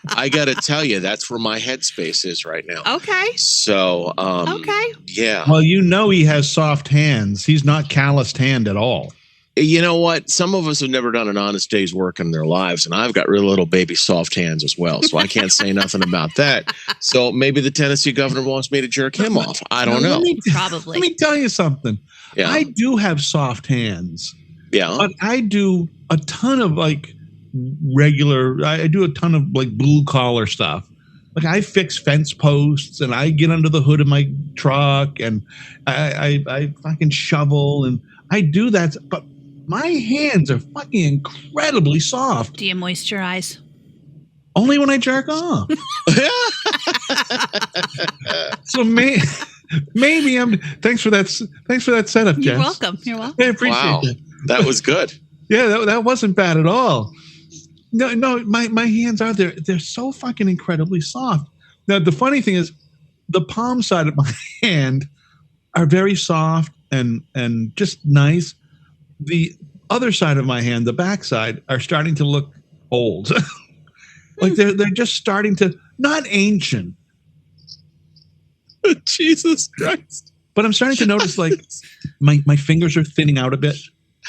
I got to tell you, that's where my headspace is right now. Okay. So, okay. Yeah. Well, he has soft hands. He's not calloused hand at all. You know what? Some of us have never done an honest day's work in their lives, and I've got real little baby soft hands as well, so I can't say nothing about that. So maybe the Tennessee governor wants me to jerk him off. I don't know. Probably. Let me tell you something. Yeah. I do have soft hands. Yeah. But I do a ton of I do a ton of blue collar stuff. Like I fix fence posts and I get under the hood of my truck and I fucking shovel and I do that. But my hands are fucking incredibly soft. Do you moisturize? Only when I jerk off. So maybe I'm. Thanks for that setup, Jess. You're welcome. You're welcome. I appreciate that. That was good. Yeah, that wasn't bad at all. No, my hands are there. They're so fucking incredibly soft. Now the funny thing is, the palm side of my hand are very soft and just nice. The other side of my hand, the back side, are starting to look old. Like they're just starting to, not ancient. Jesus Christ. But I'm starting to notice my fingers are thinning out a bit.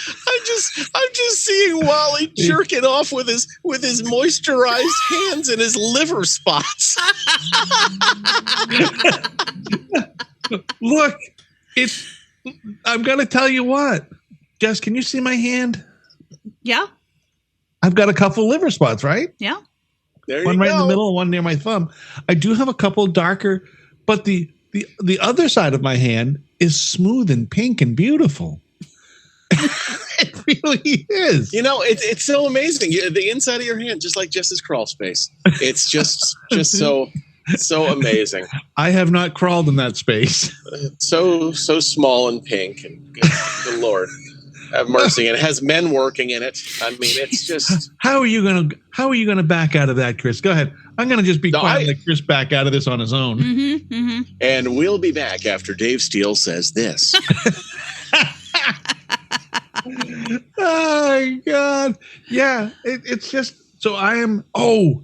I'm just seeing Wally jerking off with his moisturized hands and his liver spots. Look, I'm gonna tell you what. Jess, can you see my hand? Yeah. I've got a couple liver spots, right? Yeah. There One you right go. in the middle and one near my thumb. I do have a couple darker, but the other side of my hand is smooth and pink and beautiful. It really is. You know, it's so amazing. The inside of your hand, just like Jess's crawl space. It's just so amazing. I have not crawled in that space. So small and pink, and good Lord, have mercy. And it has men working in it. I mean, it's just. How are you gonna back out of that, Chris? Go ahead. I'm gonna just be quiet and let Chris back out of this on his own. Mm-hmm, mm-hmm. And we'll be back after Dave Steele says this. Oh my God. Yeah. It's just, so I am, I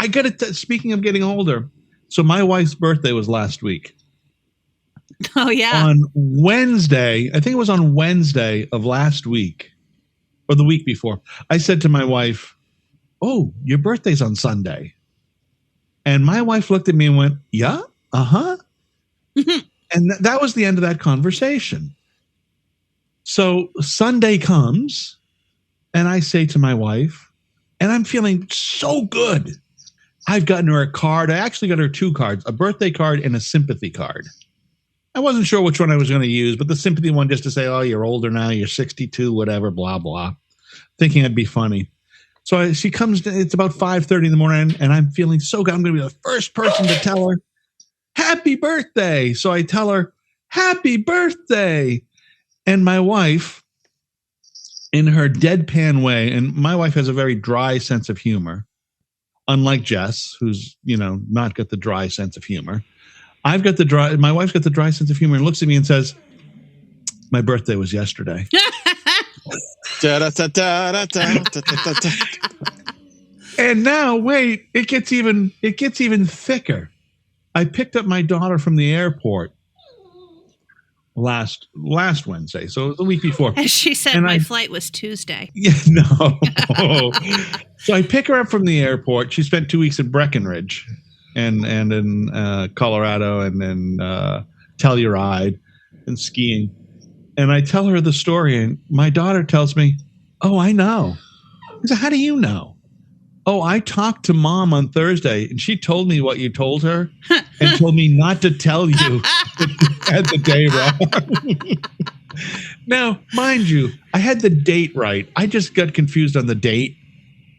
got it. Speaking of getting older. So my wife's birthday was last week. Oh yeah. On Wednesday, I think it was on Wednesday of last week or the week before, I said to my wife, "Oh, your birthday's on Sunday." And my wife looked at me and went, "Yeah, uh-huh." And that was the end of that conversation. So Sunday comes and I say to my wife, and I'm feeling so good. I've gotten her a card. I actually got her 2 cards, a birthday card and a sympathy card. I wasn't sure which one I was going to use, but the sympathy one just to say, "Oh, you're older now, you're 62, whatever, blah, blah," thinking it'd be funny. So she comes, it's about 5:30 in the morning, and I'm feeling so good. I'm going to be the first person to tell her, "Happy birthday." So I tell her, "Happy birthday." And my wife, in her deadpan way, and my wife has a very dry sense of humor, unlike Jess, who's, not got the dry sense of humor. My wife's got the dry sense of humor and looks at me and says, "My birthday was yesterday." And now, wait, it gets even thicker. I picked up my daughter from the airport last Wednesday, so it was the week before. As she said, And my flight was Tuesday. Yeah, no. So I pick her up from the airport. She spent 2 weeks in Breckenridge and in Colorado and then Telluride and skiing. And I tell her the story, and my daughter tells me, "Oh, I know." I said, "How do you know?" "Oh, I talked to Mom on Thursday, and she told me what you told her and told me not to tell you at the day wrong." Now, mind you, I had the date right. I just got confused on the date.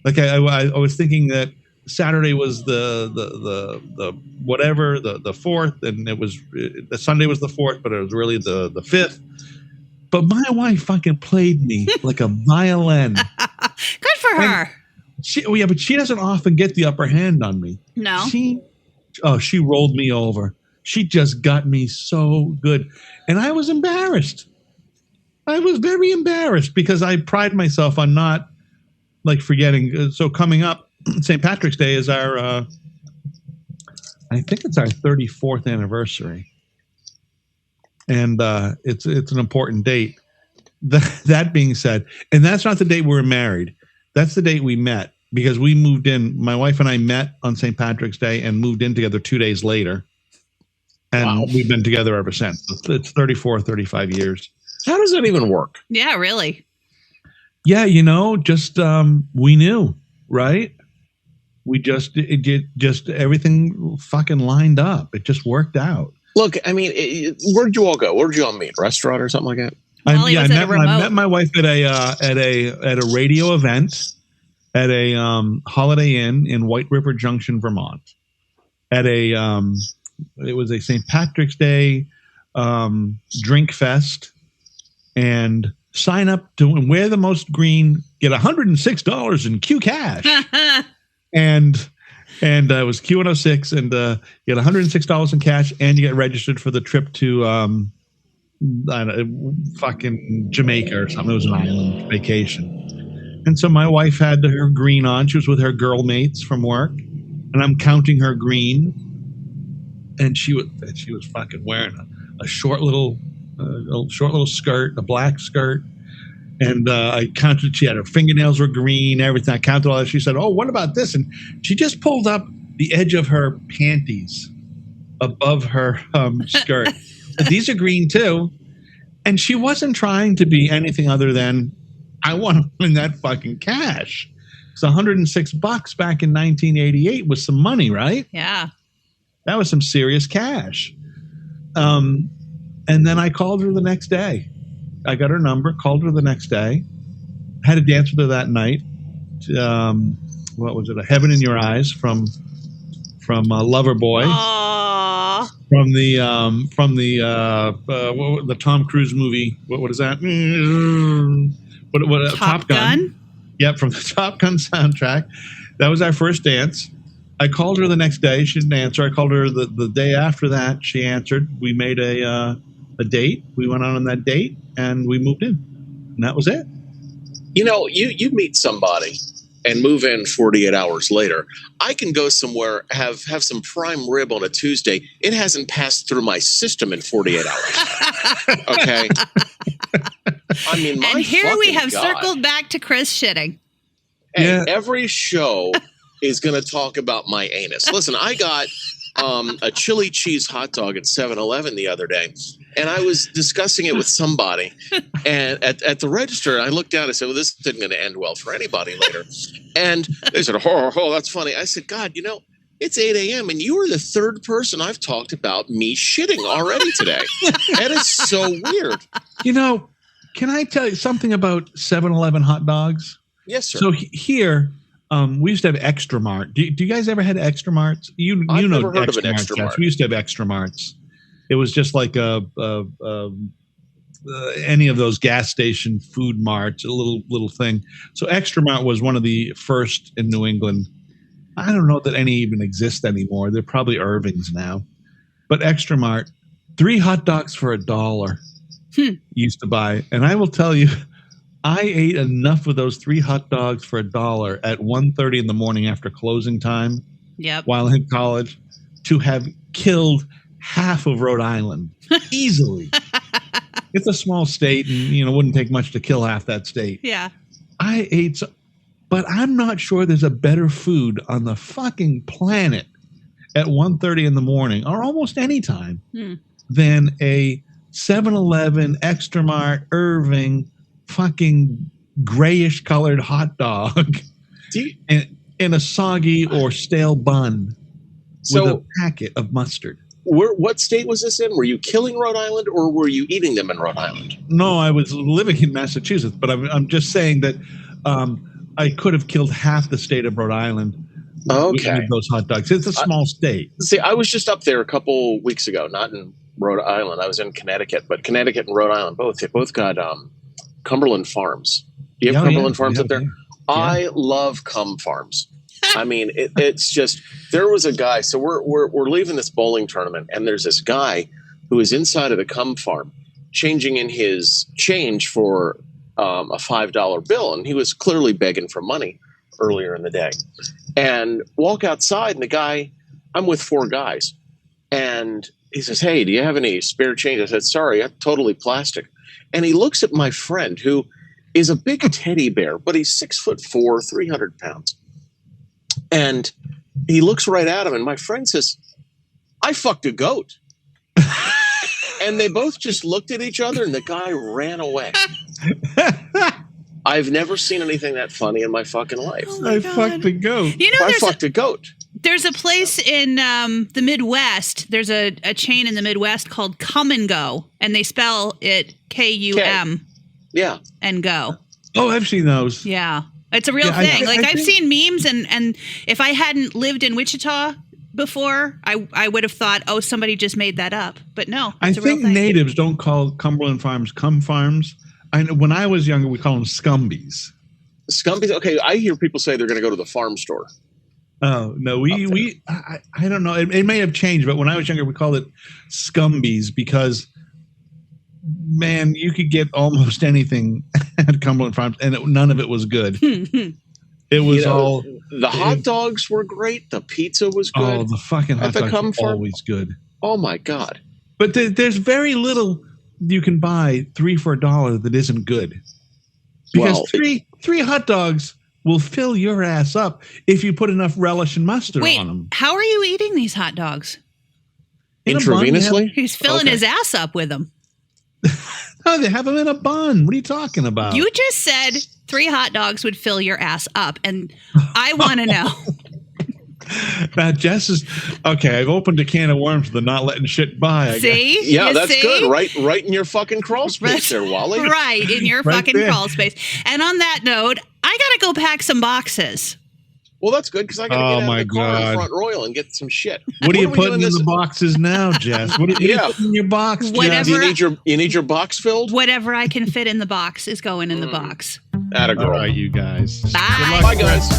Like I was thinking that Saturday was the whatever, the 4th, and it was the Sunday was the 4th, but it was really the 5th. But my wife fucking played me like a violin. Good for her. But she doesn't often get the upper hand on me. No. She rolled me over. She just got me so good. And I was embarrassed. I was very embarrassed because I pride myself on not like forgetting. So coming up, St. Patrick's Day is our, I think it's our 34th anniversary. And it's an important date. That being said, and that's not the date we were married. That's the date we met because we moved in. My wife and I met on St. Patrick's Day and moved in together 2 days later. And we've been together ever since. It's 34, 35 years. How does that even work? Yeah, really. Yeah, just we knew, right? We just everything fucking lined up. It just worked out. Look, I mean, where'd you all go? Where'd you all meet? Restaurant or something like that? I met my wife at a radio event at a Holiday Inn in White River Junction, Vermont. At it was a St. Patrick's Day drink fest, and sign up to wear the most green, get $106 in Q cash, and it was Q106, and you get $106 in cash, and you get registered for the trip to I don't know, fucking Jamaica or something. It was an island vacation. And so my wife had her green on. She was with her girl mates from work, and I'm counting her green. And she was fucking wearing a short little skirt, a black skirt. And I counted. She had her fingernails were green, everything. I counted all that. She said, "Oh, what about this?" And she just pulled up the edge of her panties above her skirt. These are green too. And she wasn't trying to be anything other than, I want to win that fucking cash. It's $106 back in 1988 was some money, right? Yeah. That was some serious cash. And then I called her the next day. I got her number, called her the next day, had a dance with her that night. What was it? A Heaven in Your Eyes from Loverboy. Aww. From the Tom Cruise movie. What is that? What Top Gun? Yep, from the Top Gun soundtrack. That was our first dance. I called her the next day. She didn't answer. I called her the day after that. She answered. We made a date. We went on that date, and we moved in. And that was it. You meet somebody and move in 48 hours later. I can go somewhere, have some prime rib on a Tuesday. It hasn't passed through my system in 48 hours. Okay? I mean, my and here we have God. circled back to Chris shitting. Hey, Yeah. every show is going to talk about my anus. Listen, I got a chili cheese hot dog at 7-Eleven the other day, and I was discussing it with somebody. And at the register, I looked down and said, well, this isn't going to end well for anybody later. And they said, oh, that's funny. I said, God, it's 8 a.m. and you are the third person I've talked about me shitting already today. That is so weird. Can I tell you something about 7-Eleven hot dogs? Yes, sir. So here, we used to have Extra Mart. Do you guys ever had Extra Marts? I've never heard of an Extra Mart. Yes, we used to have Extra Marts. It was just like any of those gas station food marts, a little thing. So Extra Mart was one of the first in New England. I don't know that any even exist anymore. They're probably Irving's now. But Extra Mart, 3 hot dogs for $1 used to buy. And I will tell you, I ate enough of those 3 hot dogs for $1 at 1:30 in the morning after closing time. Yep. While in college to have killed half of Rhode Island easily. It's a small state, and wouldn't take much to kill half that state. Yeah. I ate, but I'm not sure there's a better food on the fucking planet at 1:30 in the morning, or almost any time, than a 7-Eleven, Extra Mart, Irving, fucking grayish colored hot dog in a soggy or stale bun with a packet of mustard. What state was this in? Were you killing Rhode Island, or were you eating them in Rhode Island? No, I was living in Massachusetts, but I'm just saying that I could have killed half the state of Rhode Island with those hot dogs. It's a small state. See, I was just up there a couple weeks ago, not in Rhode Island. I was in Connecticut, but Connecticut and Rhode Island both got Cumberland Farms. Do you have Cumberland Farms up there? Yeah. I love cum farms. I mean, it's just, there was a guy. So we're leaving this bowling tournament, and there's this guy who is inside of the cum farm, changing in his change for a $5 bill, and he was clearly begging for money earlier in the day. And walk outside, and the guy, I'm with 4 guys, and he says, "Hey, do you have any spare change?" I said, "Sorry, I'm totally plastic." And he looks at my friend, who is a big teddy bear, but he's 6'4", 300 pounds. And he looks right at him, and my friend says, "I fucked a goat." And they both just looked at each other, and the guy ran away. I've never seen anything that funny in my fucking life. I fucked a goat. I fucked a goat. There's a place in the Midwest. There's a chain in the Midwest called Come and Go, and they spell it K-U-M. Yeah. And go. Oh, I've seen those. Yeah. It's a real thing. I've seen memes, and if I hadn't lived in Wichita before, I would have thought, oh, somebody just made that up. But no, it's a real thing. Natives don't call Cumberland Farms cum farms. When I was younger, we call them scumbies. Scumbies? Okay, I hear people say they're going to go to the farm store. Oh, no, I don't know. It may have changed, but when I was younger, we called it scumbies because, man, you could get almost anything at Cumberland Farms, and none of it was good. It was all... The hot dogs were great. The pizza was good. Oh, the fucking hot dogs were always good. Oh, my God. But there's very little you can buy 3 for $1 that isn't good. Because three hot dogs will fill your ass up if you put enough relish and mustard on them. How are you eating these hot dogs? Intravenously? He's filling his ass up with them. No, they have them in a bun. What are you talking about? You just said 3 hot dogs would fill your ass up, and I want to know. Now, Jess is okay. I've opened a can of worms for the not letting shit by. See? Yeah, that's good. Right in your fucking crawl space there, Wally. Right in your fucking crawl space. And on that note, I gotta go pack some boxes. Well, that's good because I gotta get out of the car in Front Royal and get some shit. What are you putting in the boxes now, Jess? What are you putting in your box, Jess? You need your box filled? Whatever I can fit in the box is going in the box. Atta girl. All right, you guys. Bye. Bye, guys.